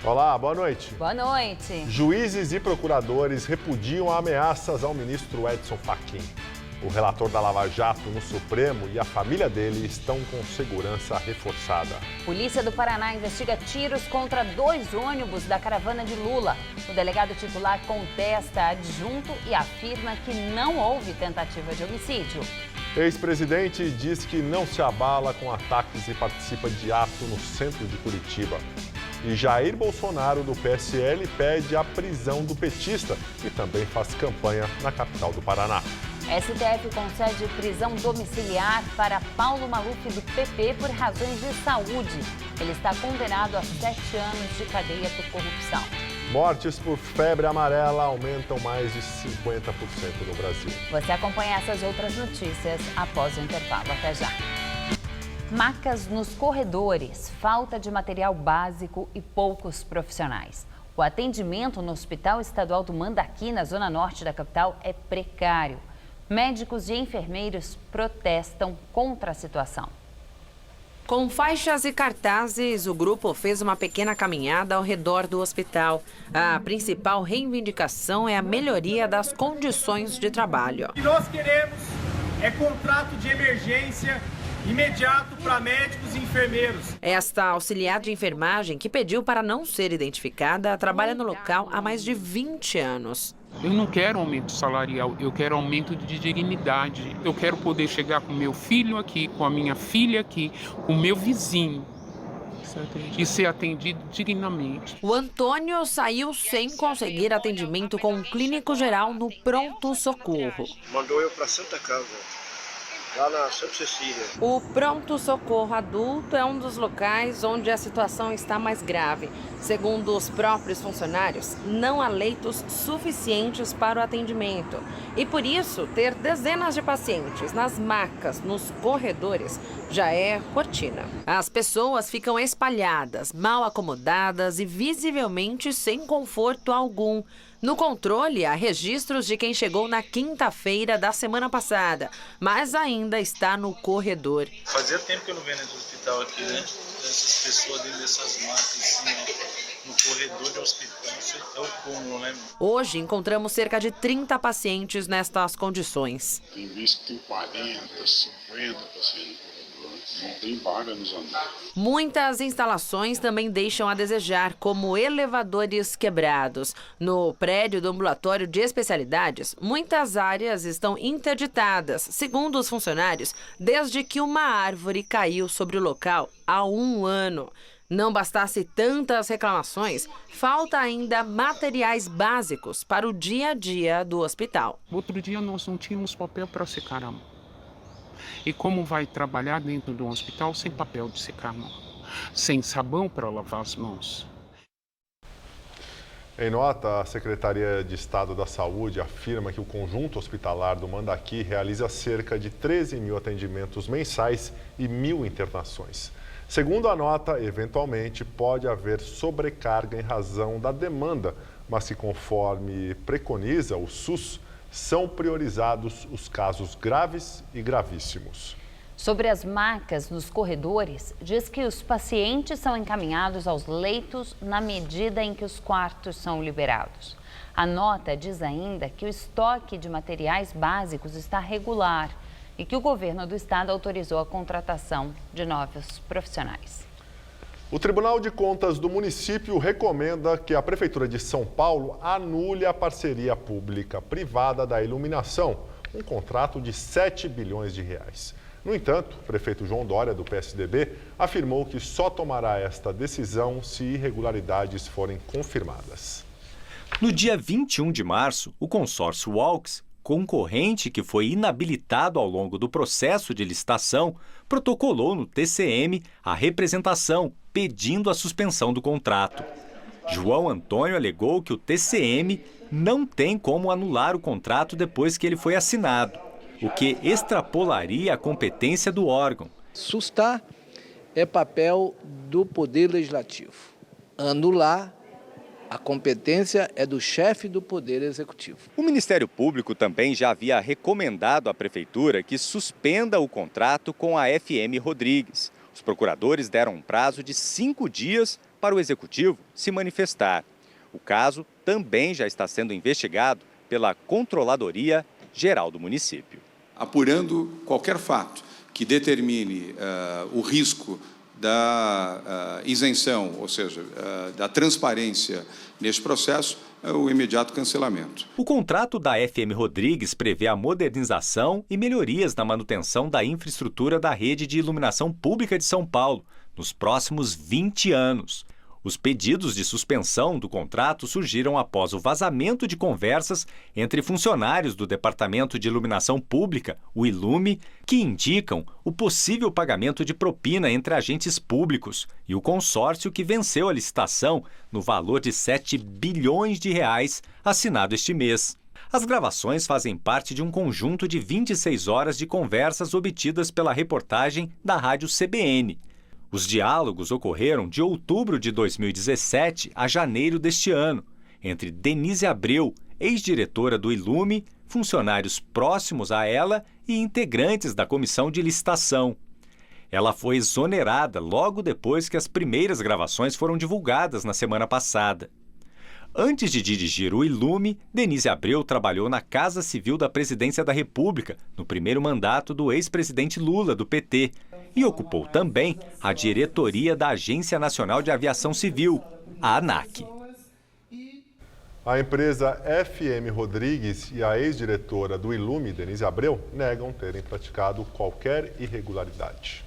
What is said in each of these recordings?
Olá, boa noite. Boa noite. Juízes e procuradores repudiam ameaças ao ministro Edson Fachin. O relator da Lava Jato no Supremo e a família dele estão com segurança reforçada. Polícia do Paraná investiga tiros contra 2 ônibus da caravana de Lula. O delegado titular contesta adjunto e afirma que não houve tentativa de homicídio. Ex-presidente diz que não se abala com ataques e participa de ato no centro de Curitiba. E Jair Bolsonaro, do PSL, pede a prisão do petista e também faz campanha na capital do Paraná. STF concede prisão domiciliar para Paulo Maluf, do PP, por razões de saúde. Ele está condenado a 7 anos de cadeia por corrupção. Mortes por febre amarela aumentam mais de 50% no Brasil. Você acompanha essas outras notícias após o intervalo. Até já. Macas nos corredores, falta de material básico e poucos profissionais. O atendimento no Hospital Estadual do Mandaqui, na zona norte da capital, é precário. Médicos e enfermeiros protestam contra a situação. Com faixas e cartazes, o grupo fez uma pequena caminhada ao redor do hospital. A principal reivindicação é a melhoria das condições de trabalho. O que nós queremos é contrato de emergência imediato para médicos e enfermeiros. Esta auxiliar de enfermagem, que pediu para não ser identificada, trabalha no local há mais de 20 anos. Eu não quero aumento salarial, eu quero aumento de dignidade. Eu quero poder chegar com meu filho aqui, com a minha filha aqui, com o meu vizinho e ser atendido dignamente. O Antônio saiu sem conseguir atendimento com um clínico geral no pronto-socorro. Mandou eu para Santa Casa, lá na Santa Cecília. O pronto-socorro adulto é um dos locais onde a situação está mais grave. Segundo os próprios funcionários, não há leitos suficientes para o atendimento. E por isso, ter dezenas de pacientes nas macas, nos corredores, já é rotina. As pessoas ficam espalhadas, mal acomodadas e visivelmente sem conforto algum. No controle, há registros de quem chegou na quinta-feira da semana passada, mas ainda está no corredor. Fazia tempo que eu não venho nesse hospital aqui, né? Essas pessoas dentro dessas macas, assim, no corredor de hospital, isso é o cúmulo, né? Hoje, encontramos cerca de 30 pacientes nestas condições. Tem visto que tem 40, 50 pacientes. Não tem vaga nos andares. Muitas instalações também deixam a desejar, como elevadores quebrados. No prédio do ambulatório de especialidades, muitas áreas estão interditadas, segundo os funcionários, desde que uma árvore caiu sobre o local há 1 ano. Não bastasse tantas reclamações, falta ainda materiais básicos para o dia a dia do hospital. Outro dia nós não tínhamos papel para secar a mão. E como vai trabalhar dentro de um hospital sem papel de secar a mão, sem sabão para lavar as mãos? Em nota, a Secretaria de Estado da Saúde afirma que o conjunto hospitalar do Mandaqui realiza cerca de 13 mil atendimentos mensais e 1.000 internações. Segundo a nota, eventualmente pode haver sobrecarga em razão da demanda, mas que conforme preconiza o SUS, são priorizados os casos graves e gravíssimos. Sobre as macas nos corredores, diz que os pacientes são encaminhados aos leitos na medida em que os quartos são liberados. A nota diz ainda que o estoque de materiais básicos está regular e que o governo do estado autorizou a contratação de novos profissionais. O Tribunal de Contas do município recomenda que a Prefeitura de São Paulo anule a parceria pública-privada da iluminação, um contrato de 7 bilhões de reais. No entanto, o prefeito João Dória, do PSDB, afirmou que só tomará esta decisão se irregularidades forem confirmadas. No dia 21 de março, o consórcio Walks, concorrente que foi inabilitado ao longo do processo de licitação, protocolou no TCM a representação, pedindo a suspensão do contrato. João Antônio alegou que o TCM não tem como anular o contrato depois que ele foi assinado, o que extrapolaria a competência do órgão. Sustar é papel do Poder Legislativo. Anular, a competência é do chefe do Poder Executivo. O Ministério Público também já havia recomendado à Prefeitura que suspenda o contrato com a FM Rodrigues. Os procuradores deram um prazo de 5 dias para o executivo se manifestar. O caso também já está sendo investigado pela Controladoria Geral do município. Apurando qualquer fato que determine o risco da isenção, ou seja, da transparência neste processo, é o imediato cancelamento. O contrato da FM Rodrigues prevê a modernização e melhorias na manutenção da infraestrutura da rede de iluminação pública de São Paulo nos próximos 20 anos. Os pedidos de suspensão do contrato surgiram após o vazamento de conversas entre funcionários do Departamento de Iluminação Pública, o ILUME, que indicam o possível pagamento de propina entre agentes públicos e o consórcio que venceu a licitação no valor de 7 bilhões de reais assinado este mês. As gravações fazem parte de um conjunto de 26 horas de conversas obtidas pela reportagem da Rádio CBN. Os diálogos ocorreram de outubro de 2017 a janeiro deste ano, entre Denise Abreu, ex-diretora do ILUME, funcionários próximos a ela e integrantes da comissão de licitação. Ela foi exonerada logo depois que as primeiras gravações foram divulgadas na semana passada. Antes de dirigir o ILUME, Denise Abreu trabalhou na Casa Civil da Presidência da República, no primeiro mandato do ex-presidente Lula, do PT, e ocupou também a diretoria da Agência Nacional de Aviação Civil, a ANAC. A empresa FM Rodrigues e a ex-diretora do ILUME, Denise Abreu, negam terem praticado qualquer irregularidade.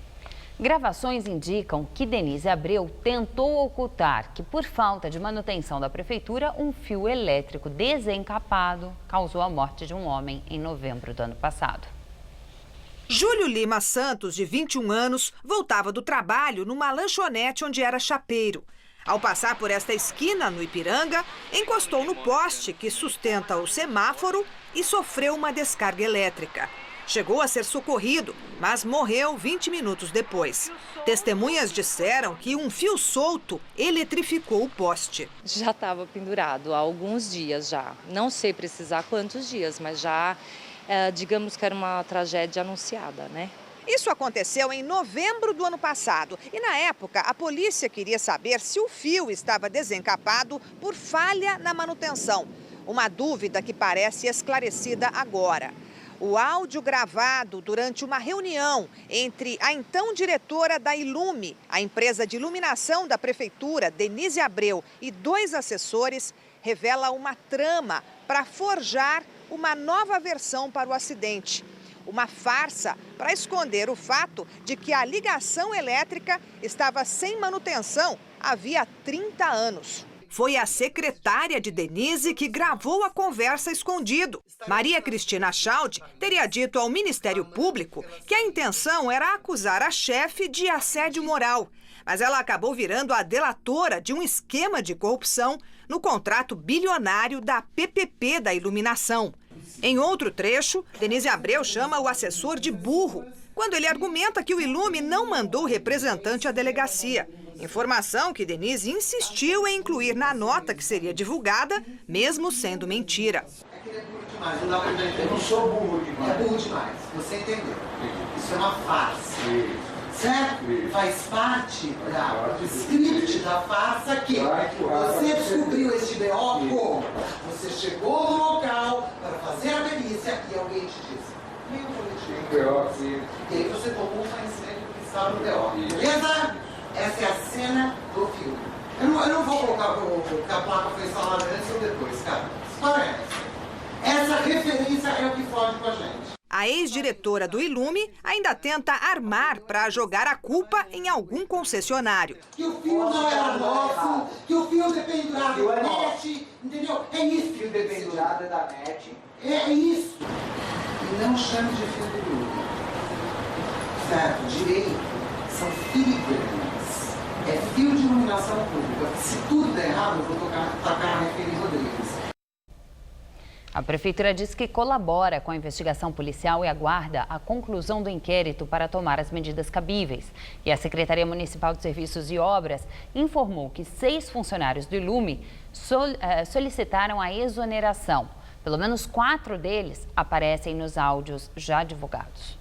Gravações indicam que Denise Abreu tentou ocultar que, por falta de manutenção da prefeitura, um fio elétrico desencapado causou a morte de um homem em novembro do ano passado. Júlio Lima Santos, de 21 anos, voltava do trabalho numa lanchonete onde era chapeiro. Ao passar por esta esquina, no Ipiranga, encostou no poste que sustenta o semáforo e sofreu uma descarga elétrica. Chegou a ser socorrido, mas morreu 20 minutos depois. Testemunhas disseram que um fio solto eletrificou o poste. Já estava pendurado há alguns dias já. Não sei precisar quantos dias, mas já, digamos que era uma tragédia anunciada, né? Isso aconteceu em novembro do ano passado e, na época, a polícia queria saber se o fio estava desencapado por falha na manutenção. Uma dúvida que parece esclarecida agora. O áudio gravado durante uma reunião entre a então diretora da ILUME, a empresa de iluminação da prefeitura, Denise Abreu, e 2 assessores, revela uma trama para forjar uma nova versão para o acidente. Uma farsa para esconder o fato de que a ligação elétrica estava sem manutenção havia 30 anos. Foi a secretária de Denise que gravou a conversa escondido. Maria Cristina Chaldi teria dito ao Ministério Público que a intenção era acusar a chefe de assédio moral. Mas ela acabou virando a delatora de um esquema de corrupção no contrato bilionário da PPP da iluminação. Em outro trecho, Denise Abreu chama o assessor de burro, quando ele argumenta que o ILUME não mandou representante à delegacia. Informação que Denise insistiu em incluir na nota que seria divulgada, mesmo sendo mentira. É que ele é burro demais, não dá pra entender. Eu não sou burro demais. É burro demais, você entendeu. Isso é uma farsa. Certo? Faz parte do script da farsa que você descobriu este BO como? Você chegou no local para fazer a perícia e alguém te disse: nem eu vou te dizer. E aí você tomou conhecimento do que estava no BO. Beleza? Essa é a cena do filme. Eu não vou colocar que a placa foi instalada antes ou depois, cara. História é essa. Essa referência é o que fode com a gente. A ex-diretora do ILUME ainda tenta armar para jogar a culpa em algum concessionário. Que o fio não era nosso, que o fio dependurado da NET, entendeu? É isso. O fio dependurado da NET. É isso. E não chame de fio do ILUME. Certo? Direito são filigranas. É fio de iluminação pública. Se tudo der errado, eu vou tacar na FM Rodrigues. A prefeitura diz que colabora com a investigação policial e aguarda a conclusão do inquérito para tomar as medidas cabíveis. E a Secretaria Municipal de Serviços e Obras informou que 6 funcionários do ILUME solicitaram a exoneração. Pelo menos 4 deles aparecem nos áudios já divulgados.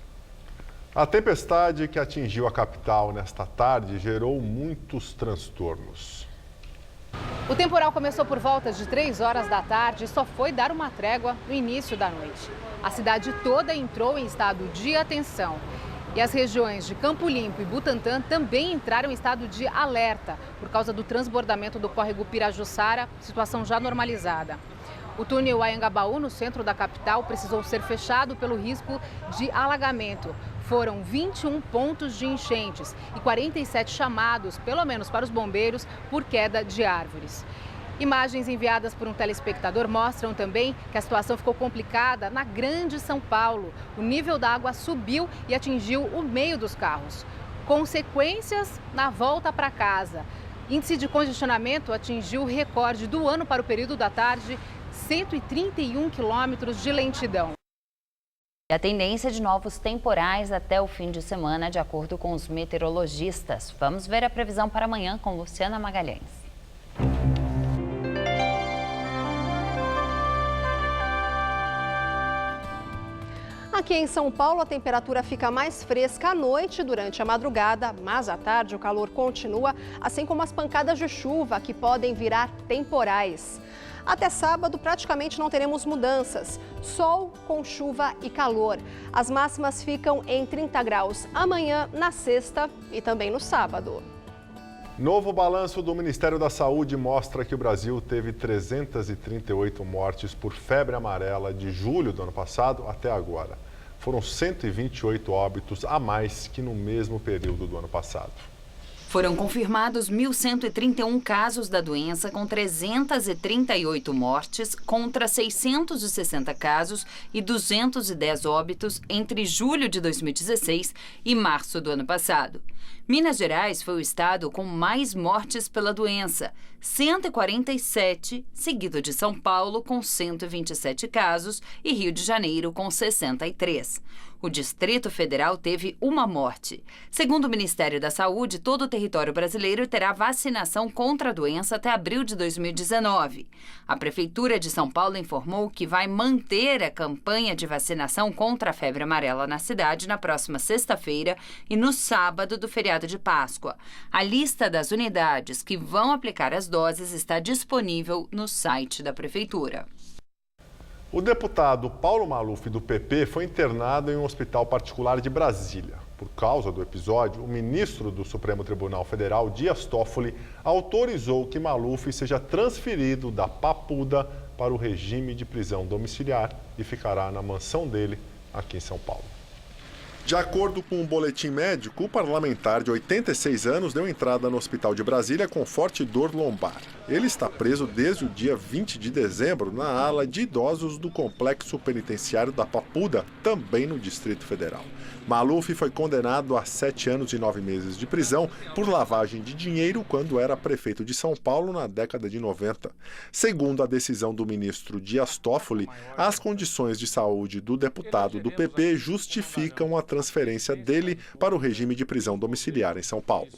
A tempestade que atingiu a capital nesta tarde gerou muitos transtornos. O temporal começou por volta de 3 horas da tarde e só foi dar uma trégua no início da noite. A cidade toda entrou em estado de atenção. E as regiões de Campo Limpo e Butantã também entraram em estado de alerta por causa do transbordamento do córrego Pirajussara, situação já normalizada. O túnel Anhangabaú, no centro da capital, precisou ser fechado pelo risco de alagamento. Foram 21 pontos de enchentes e 47 chamados, pelo menos para os bombeiros, por queda de árvores. Imagens enviadas por um telespectador mostram também que a situação ficou complicada na Grande São Paulo. O nível da água subiu e atingiu o meio dos carros. Consequências na volta para casa. Índice de congestionamento atingiu o recorde do ano para o período da tarde, 131 quilômetros de lentidão. E a tendência de novos temporais até o fim de semana, de acordo com os meteorologistas. Vamos ver a previsão para amanhã com Luciana Magalhães. Aqui em São Paulo, a temperatura fica mais fresca à noite durante a madrugada, mas à tarde o calor continua, assim como as pancadas de chuva que podem virar temporais. Até sábado, praticamente não teremos mudanças. Sol com chuva e calor. As máximas ficam em 30 graus amanhã, na sexta e também no sábado. Novo balanço do Ministério da Saúde mostra que o Brasil teve 338 mortes por febre amarela de julho do ano passado até agora. Foram 128 óbitos a mais que no mesmo período do ano passado. Foram confirmados 1.131 casos da doença, com 338 mortes, contra 660 casos e 210 óbitos entre julho de 2016 e março do ano passado. Minas Gerais foi o estado com mais mortes pela doença, 147, seguido de São Paulo, com 127 casos, e Rio de Janeiro, com 63. O Distrito Federal teve uma morte. Segundo o Ministério da Saúde, todo o território brasileiro terá vacinação contra a doença até abril de 2019. A Prefeitura de São Paulo informou que vai manter a campanha de vacinação contra a febre amarela na cidade na próxima sexta-feira e no sábado do feriado de Páscoa. A lista das unidades que vão aplicar as doses está disponível no site da Prefeitura. O deputado Paulo Maluf, do PP, foi internado em um hospital particular de Brasília. Por causa do episódio, o ministro do Supremo Tribunal Federal, Dias Toffoli, autorizou que Maluf seja transferido da Papuda para o regime de prisão domiciliar e ficará na mansão dele, aqui em São Paulo. De acordo com um boletim médico, o parlamentar de 86 anos deu entrada no hospital de Brasília com forte dor lombar. Ele está preso desde o dia 20 de dezembro na ala de idosos do Complexo Penitenciário da Papuda, também no Distrito Federal. Maluf foi condenado a 7 anos e 9 meses de prisão por lavagem de dinheiro quando era prefeito de São Paulo na década de 90. Segundo a decisão do ministro Dias Toffoli, as condições de saúde do deputado do PP justificam a transferência dele para o regime de prisão domiciliar em São Paulo.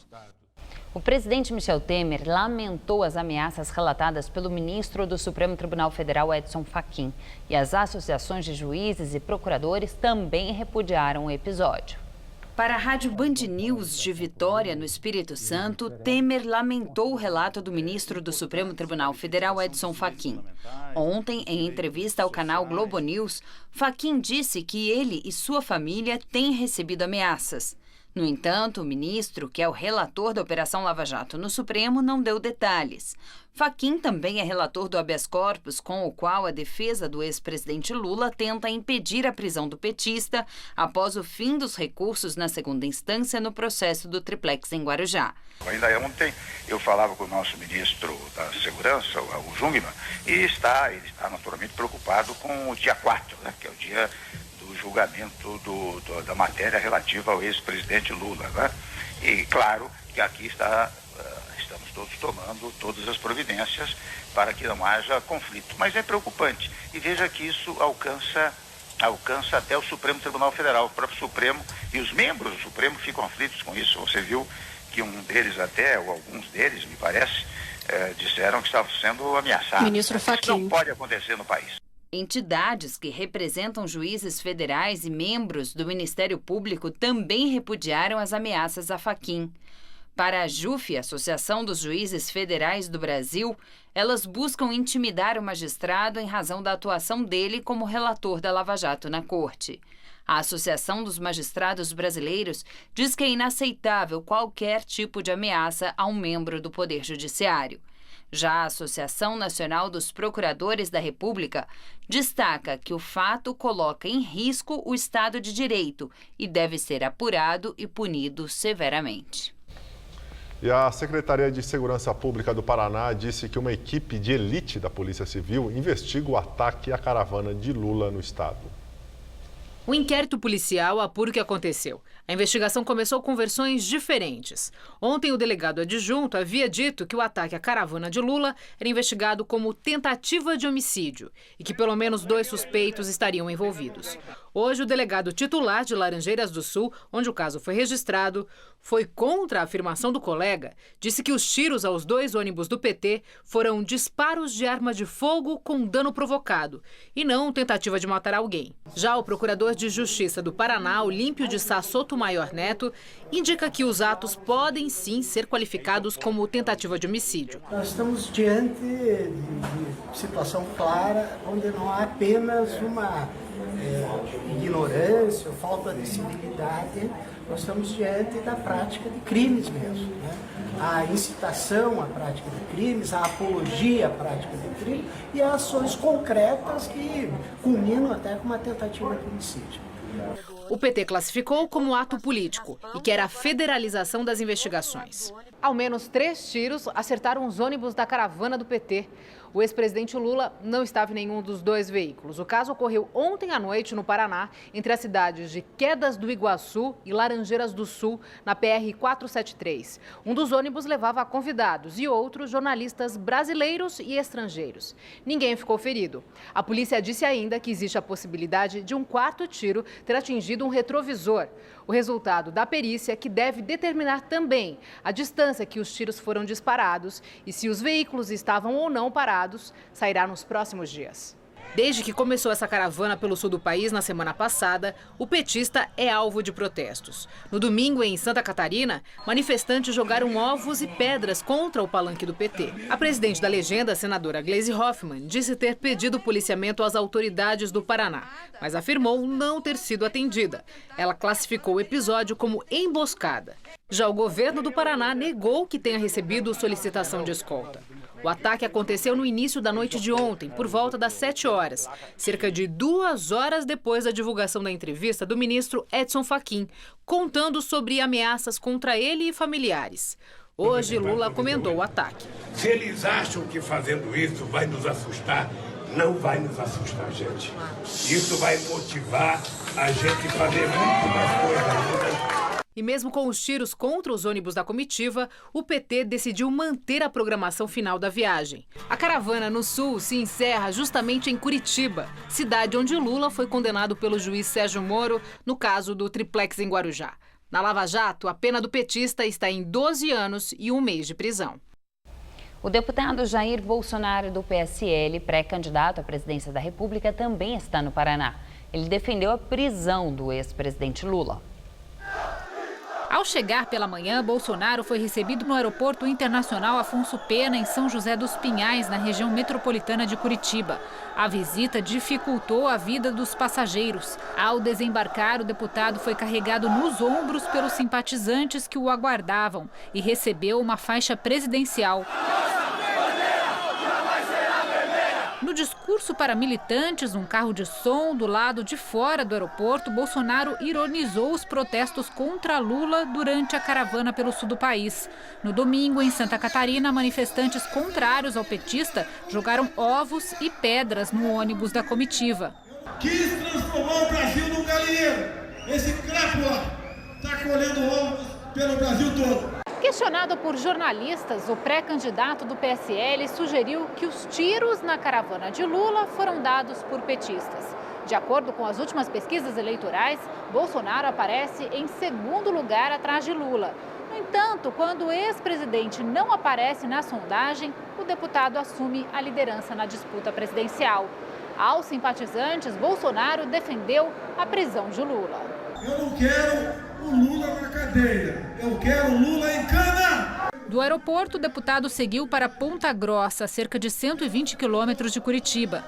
O presidente Michel Temer lamentou as ameaças relatadas pelo ministro do Supremo Tribunal Federal, Edson Fachin, e as associações de juízes e procuradores também repudiaram o episódio. Para a Rádio Band News de Vitória, no Espírito Santo, Temer lamentou o relato do ministro do Supremo Tribunal Federal, Edson Fachin. Ontem, em entrevista ao canal Globo News, Fachin disse que ele e sua família têm recebido ameaças. No entanto, o ministro, que é o relator da Operação Lava Jato no Supremo, não deu detalhes. Fachin também é relator do habeas corpus, com o qual a defesa do ex-presidente Lula tenta impedir a prisão do petista após o fim dos recursos na segunda instância no processo do triplex em Guarujá. Ainda ontem eu falava com o nosso ministro da Segurança, o Jungmann, e ele está naturalmente preocupado com o dia 4, né, que é o dia do julgamento da matéria relativa ao ex-presidente Lula, né? E claro que aqui estamos todos tomando todas as providências para que não haja conflito. Mas é preocupante. E veja que isso alcança até o Supremo Tribunal Federal. O próprio Supremo e os membros do Supremo ficam aflitos com isso. Você viu que um deles até, ou alguns deles, me parece, disseram que estavam sendo ameaçados. Ministro Fachin. Isso não pode acontecer no país. Entidades que representam juízes federais e membros do Ministério Público também repudiaram as ameaças a Fachin. Para a JUF, Associação dos Juízes Federais do Brasil, elas buscam intimidar o magistrado em razão da atuação dele como relator da Lava Jato na Corte. A Associação dos Magistrados Brasileiros diz que é inaceitável qualquer tipo de ameaça a um membro do Poder Judiciário. Já a Associação Nacional dos Procuradores da República destaca que o fato coloca em risco o Estado de Direito e deve ser apurado e punido severamente. E a Secretaria de Segurança Pública do Paraná disse que uma equipe de elite da Polícia Civil investiga o ataque à caravana de Lula no estado. O inquérito policial apura o que aconteceu. A investigação começou com versões diferentes. Ontem, o delegado adjunto havia dito que o ataque à caravana de Lula era investigado como tentativa de homicídio e que pelo menos 2 suspeitos estariam envolvidos. Hoje, o delegado titular de Laranjeiras do Sul, onde o caso foi registrado, foi contra a afirmação do colega. Disse que os tiros aos 2 ônibus do PT foram disparos de arma de fogo com dano provocado e não tentativa de matar alguém. Já o procurador de Justiça do Paraná, Olímpio de Sá Sotomayor Neto, indica que os atos podem sim ser qualificados como tentativa de homicídio. Nós estamos diante de situação clara, onde não há apenas uma ignorância ou falta de civilidade, nós estamos diante da prática de crimes mesmo, né? A incitação à prática de crimes, a apologia à prática de crimes e as ações concretas que culminam até com uma tentativa de homicídio. O PT classificou como ato político e quer a federalização das investigações. Ao menos 3 tiros acertaram os ônibus da caravana do PT. O ex-presidente Lula não estava em nenhum dos 2 veículos. O caso ocorreu ontem à noite no Paraná, entre as cidades de Quedas do Iguaçu e Laranjeiras do Sul, na PR-473. Um dos ônibus levava convidados e outros jornalistas brasileiros e estrangeiros. Ninguém ficou ferido. A polícia disse ainda que existe a possibilidade de um 4º tiro ter atingido um retrovisor. O resultado da perícia que deve determinar também a distância que os tiros foram disparados e se os veículos estavam ou não parados, sairá nos próximos dias. Desde que começou essa caravana pelo sul do país na semana passada, o petista é alvo de protestos. No domingo, em Santa Catarina, manifestantes jogaram ovos e pedras contra o palanque do PT. A presidente da legenda, a senadora Gleisi Hoffmann, disse ter pedido policiamento às autoridades do Paraná, mas afirmou não ter sido atendida. Ela classificou o episódio como emboscada. Já o governo do Paraná negou que tenha recebido solicitação de escolta. O ataque aconteceu no início da noite de ontem, por volta das 7 horas, cerca de 2 horas depois da divulgação da entrevista do ministro Edson Fachin, contando sobre ameaças contra ele e familiares. Hoje, Lula comentou o ataque. Se eles acham que fazendo isso vai nos assustar, não vai nos assustar, gente. Isso vai motivar a gente a fazer muito mais coisa ainda. E mesmo com os tiros contra os ônibus da comitiva, o PT decidiu manter a programação final da viagem. A caravana no sul se encerra justamente em Curitiba, cidade onde Lula foi condenado pelo juiz Sérgio Moro no caso do triplex em Guarujá. Na Lava Jato, a pena do petista está em 12 anos e 1 mês de prisão. O deputado Jair Bolsonaro, do PSL, pré-candidato à presidência da República, também está no Paraná. Ele defendeu a prisão do ex-presidente Lula. Ao chegar pela manhã, Bolsonaro foi recebido no Aeroporto Internacional Afonso Pena, em São José dos Pinhais, na região metropolitana de Curitiba. A visita dificultou a vida dos passageiros. Ao desembarcar, o deputado foi carregado nos ombros pelos simpatizantes que o aguardavam e recebeu uma faixa presidencial. No discurso para militantes, num carro de som do lado de fora do aeroporto, Bolsonaro ironizou os protestos contra Lula durante a caravana pelo sul do país. No domingo, em Santa Catarina, manifestantes contrários ao petista jogaram ovos e pedras no ônibus da comitiva. Quis transformar o Brasil num galinheiro. Esse crápula está colhendo ovos pelo Brasil todo. Questionado por jornalistas, o pré-candidato do PSL sugeriu que os tiros na caravana de Lula foram dados por petistas. De acordo com as últimas pesquisas eleitorais, Bolsonaro aparece em 2º lugar atrás de Lula. No entanto, quando o ex-presidente não aparece na sondagem, o deputado assume a liderança na disputa presidencial. Aos simpatizantes, Bolsonaro defendeu a prisão de Lula. Eu não quero o Lula na cadeia, eu quero o Lula em cana! Do aeroporto, o deputado seguiu para Ponta Grossa, a cerca de 120 quilômetros de Curitiba.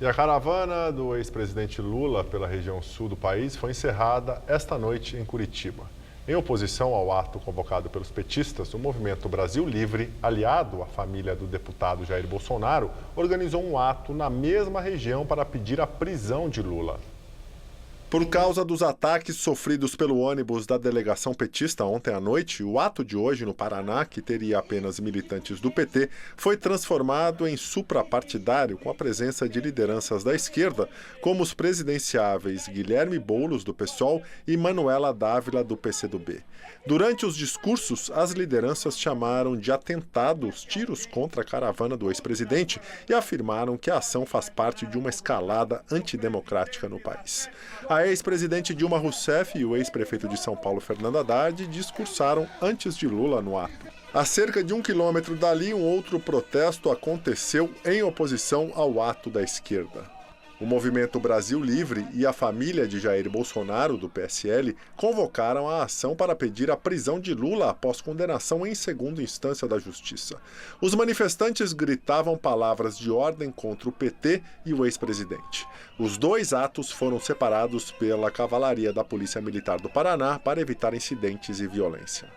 E a caravana do ex-presidente Lula pela região sul do país foi encerrada esta noite em Curitiba. Em oposição ao ato convocado pelos petistas, o Movimento Brasil Livre, aliado à família do deputado Jair Bolsonaro, organizou um ato na mesma região para pedir a prisão de Lula. Por causa dos ataques sofridos pelo ônibus da delegação petista ontem à noite, o ato de hoje no Paraná, que teria apenas militantes do PT, foi transformado em suprapartidário com a presença de lideranças da esquerda, como os presidenciáveis Guilherme Boulos, do PSOL, e Manuela Dávila, do PCdoB. Durante os discursos, as lideranças chamaram de atentado os tiros contra a caravana do ex-presidente e afirmaram que a ação faz parte de uma escalada antidemocrática no país. A ex-presidente Dilma Rousseff e o ex-prefeito de São Paulo, Fernando Haddad, discursaram antes de Lula no ato. A cerca de 1 quilômetro dali, um outro protesto aconteceu em oposição ao ato da esquerda. O Movimento Brasil Livre e a família de Jair Bolsonaro, do PSL, convocaram a ação para pedir a prisão de Lula após condenação em segunda instância da Justiça. Os manifestantes gritavam palavras de ordem contra o PT e o ex-presidente. Os dois atos foram separados pela Cavalaria da Polícia Militar do Paraná para evitar incidentes e violência.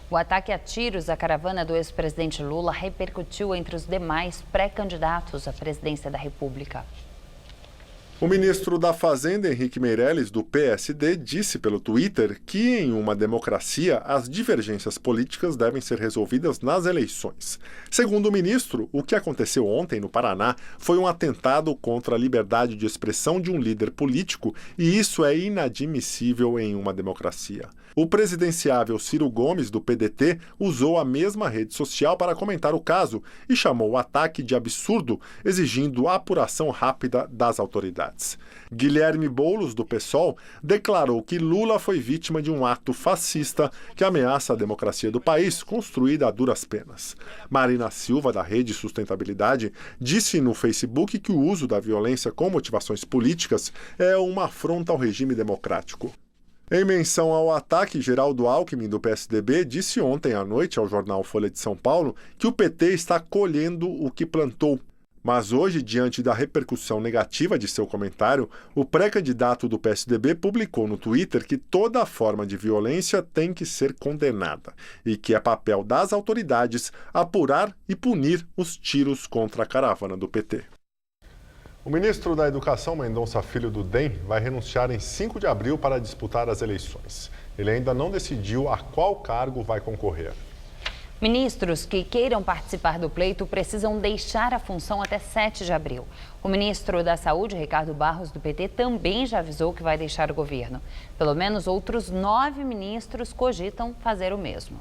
O ataque a tiros à caravana do ex-presidente Lula repercutiu entre os demais pré-candidatos à presidência da República. O ministro da Fazenda, Henrique Meirelles, do PSD, disse pelo Twitter que, em uma democracia, as divergências políticas devem ser resolvidas nas eleições. Segundo o ministro, o que aconteceu ontem no Paraná foi um atentado contra a liberdade de expressão de um líder político e isso é inadmissível em uma democracia. O presidenciável Ciro Gomes, do PDT, usou a mesma rede social para comentar o caso e chamou o ataque de absurdo, exigindo a apuração rápida das autoridades. Guilherme Boulos, do PSOL, declarou que Lula foi vítima de um ato fascista que ameaça a democracia do país, construída a duras penas. Marina Silva, da Rede Sustentabilidade, disse no Facebook que o uso da violência com motivações políticas é uma afronta ao regime democrático. Em menção ao ataque, Geraldo Alckmin, do PSDB, disse ontem à noite ao jornal Folha de São Paulo que o PT está colhendo o que plantou. Mas hoje, diante da repercussão negativa de seu comentário, o pré-candidato do PSDB publicou no Twitter que toda forma de violência tem que ser condenada e que é papel das autoridades apurar e punir os tiros contra a caravana do PT. O ministro da Educação, Mendonça Filho, do DEM, vai renunciar em 5 de abril para disputar as eleições. Ele ainda não decidiu a qual cargo vai concorrer. Ministros que queiram participar do pleito precisam deixar a função até 7 de abril. O ministro da Saúde, Ricardo Barros, do PT, também já avisou que vai deixar o governo. Pelo menos outros 9 ministros cogitam fazer o mesmo.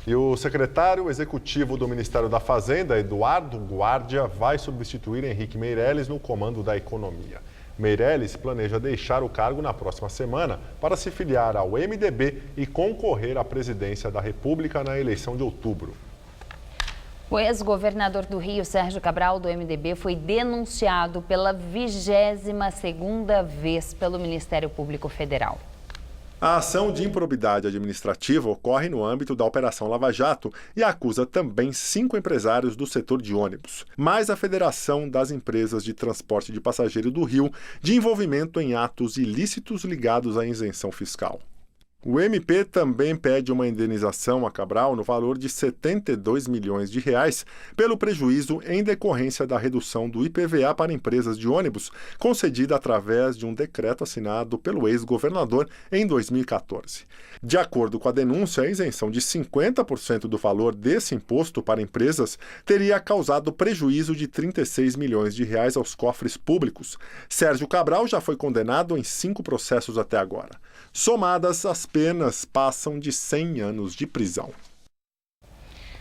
E o secretário executivo do Ministério da Fazenda, Eduardo Guardia, vai substituir Henrique Meirelles no comando da economia. Meirelles planeja deixar o cargo na próxima semana para se filiar ao MDB e concorrer à presidência da República na eleição de outubro. O ex-governador do Rio, Sérgio Cabral, do MDB, foi denunciado pela 22ª vez pelo Ministério Público Federal. A ação de improbidade administrativa ocorre no âmbito da Operação Lava Jato e acusa também 5 empresários do setor de ônibus, mais a Federação das Empresas de Transporte de Passageiro do Rio, de envolvimento em atos ilícitos ligados à isenção fiscal. O MP também pede uma indenização a Cabral no valor de R$ 72 milhões pelo prejuízo em decorrência da redução do IPVA para empresas de ônibus, concedida através de um decreto assinado pelo ex-governador em 2014. De acordo com a denúncia, a isenção de 50% do valor desse imposto para empresas teria causado prejuízo de R$ 36 milhões aos cofres públicos. Sérgio Cabral já foi condenado em 5 processos até agora. Somadas, as penas passam de 100 anos de prisão.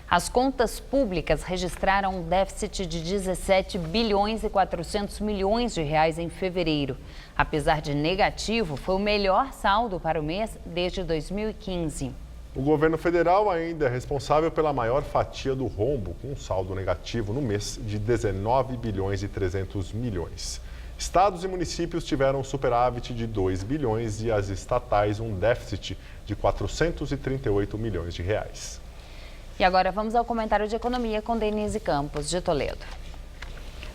As contas públicas registraram um déficit de 17 bilhões e 400 milhões de reais em fevereiro. Apesar de negativo, foi o melhor saldo para o mês desde 2015. O governo federal ainda é responsável pela maior fatia do rombo, com um saldo negativo no mês de 19 bilhões e 300 milhões. Estados e municípios tiveram um superávit de 2 bilhões e as estatais um déficit de 438 milhões de reais. E agora vamos ao comentário de economia com Denise Campos, de Toledo.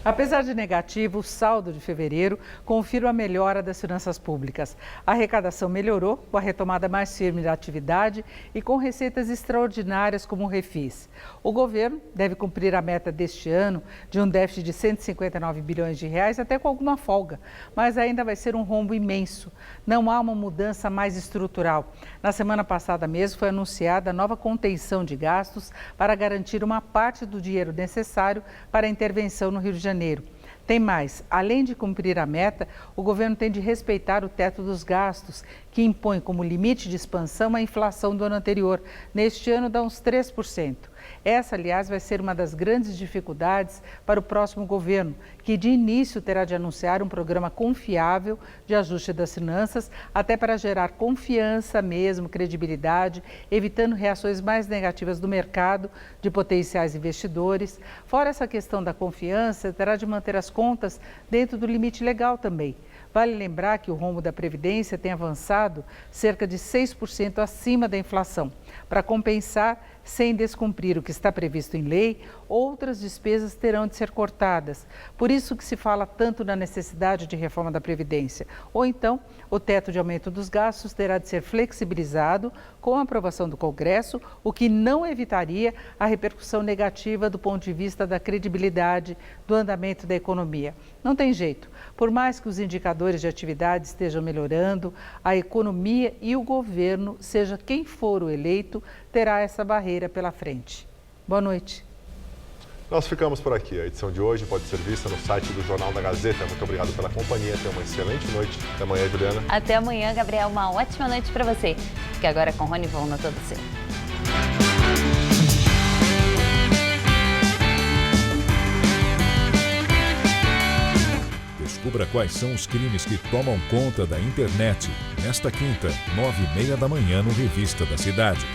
Apesar de negativo, o saldo de fevereiro confirma a melhora das finanças públicas. A arrecadação melhorou com a retomada mais firme da atividade e com receitas extraordinárias como o Refis. O governo deve cumprir a meta deste ano de um déficit de 159 bilhões de reais, até com alguma folga, mas ainda vai ser um rombo imenso. Não há uma mudança mais estrutural. Na semana passada mesmo foi anunciada a nova contenção de gastos para garantir uma parte do dinheiro necessário para a intervenção no Rio de Janeiro. Tem mais, além de cumprir a meta, o governo tem de respeitar o teto dos gastos, que impõe como limite de expansão a inflação do ano anterior. Neste ano dá uns 3%. Essa, aliás, vai ser uma das grandes dificuldades para o próximo governo, que de início terá de anunciar um programa confiável de ajuste das finanças, até para gerar confiança mesmo, credibilidade, evitando reações mais negativas do mercado, de potenciais investidores. Fora essa questão da confiança, terá de manter as contas dentro do limite legal também. Vale lembrar que o rombo da Previdência tem avançado cerca de 6% acima da inflação. Para compensar, sem descumprir o que está previsto em lei, outras despesas terão de ser cortadas. Por isso que se fala tanto na necessidade de reforma da Previdência. Ou então, o teto de aumento dos gastos terá de ser flexibilizado com a aprovação do Congresso, o que não evitaria a repercussão negativa do ponto de vista da credibilidade do andamento da economia. Não tem jeito. Por mais que os indicadores de atividade estejam melhorando, a economia e o governo, seja quem for o eleito, terá essa barreira pela frente. Boa noite. Nós ficamos por aqui. A edição de hoje pode ser vista no site do Jornal da Gazeta. Muito obrigado pela companhia. Tenha uma excelente noite. Até amanhã, Juliana. Até amanhã, Gabriel. Uma ótima noite para você. Fique agora com Rony Von no Todo Seu. Descubra quais são os crimes que tomam conta da internet. Nesta quinta, 9h30 da manhã, no Revista da Cidade.